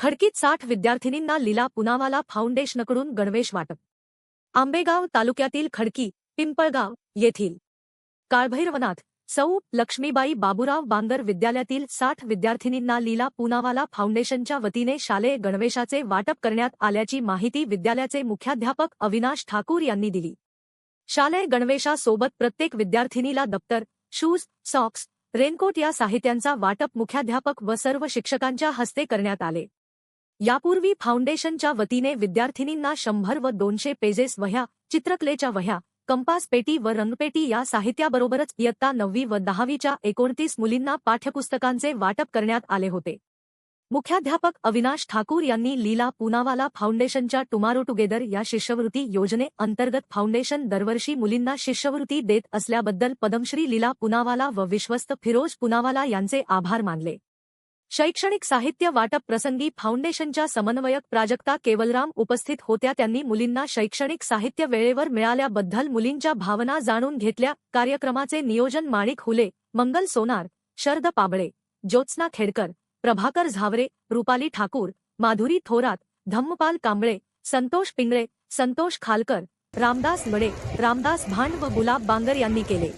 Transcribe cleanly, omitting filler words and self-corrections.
खडकीत 60 विद्यार्थिनींना लीला पुनावाला फाउंडेशनकडून गणवेश वाटप। आंबेगाव तालुक्यातील खडकी, पिंपळगाव येथील काळभैरवनाथ सौ लक्ष्मीबाई बाबूराव बांगर विद्यालयातील 60 विद्यार्थिनींना लीला पुनावाला फाउंडेशनच्या वतीने शालेय गणवेशाचे वाटप करण्यात आल्याची माहिती विद्यालयाचे मुख्याध्यापक अविनाश ठाकूर यांनी दिली। शालेय गणवेशासोबत प्रत्येक विद्यार्थिनीला दप्तर, शूज, सॉक्स, रेनकोट या साहित्यांचा वाटप मुख्याध्यापक व सर्व शिक्षकांच्या हस्ते करण्यात आले। यापूर्वी फाउंडेशनच्या वतीने विद्यार्थिनींना 100 व 200 पेजेस वह्या, चित्रकलेच्या वह्या, कंपास पेटी व रंगपेटी या साहित्याबरोबरच इयत्ता 9वी व 10वीच्या 29 मुलींना पाठ्यपुस्तकांचे वाटप करण्यात आले होते। मुख्याध्यापक अविनाश ठाकूर यांनी लीला पुनावाला फाउंडेशनच्या टुमारो टुगेदर या शिष्यवृत्ती योजने अंतर्गत फाउंडेशन दरवर्षी मुलींना शिष्यवृत्ती देत असल्याबद्दल पद्मश्री लीला पुनावाला व विश्वस्त फिरोज पुनावाला यांचे आभार मानले। शैक्षणिक साहित्य वाटप प्रसंगी फाउंडेशनच्या समन्वयक प्राजक्ता केवलराम उपस्थित होत्या। त्यांनी मुलींना शैक्षणिक साहित्य वेळेवर मिळाल्याबद्दल मुलींच्या भावना जाणून घेतल्या। कार्यक्रमाचे नियोजन माणिक हुले, मंगल सोनार, शरद पाबळे, ज्योत्स्ना खेडकर, प्रभाकर झावरे, रुपाली ठाकूर, माधुरी थोरात, धम्मपाल कांबळे, संतोष पिंगळे, संतोष खालकर, रामदास मडे, रामदास भांड व गुलाब बांगर यांनी केले।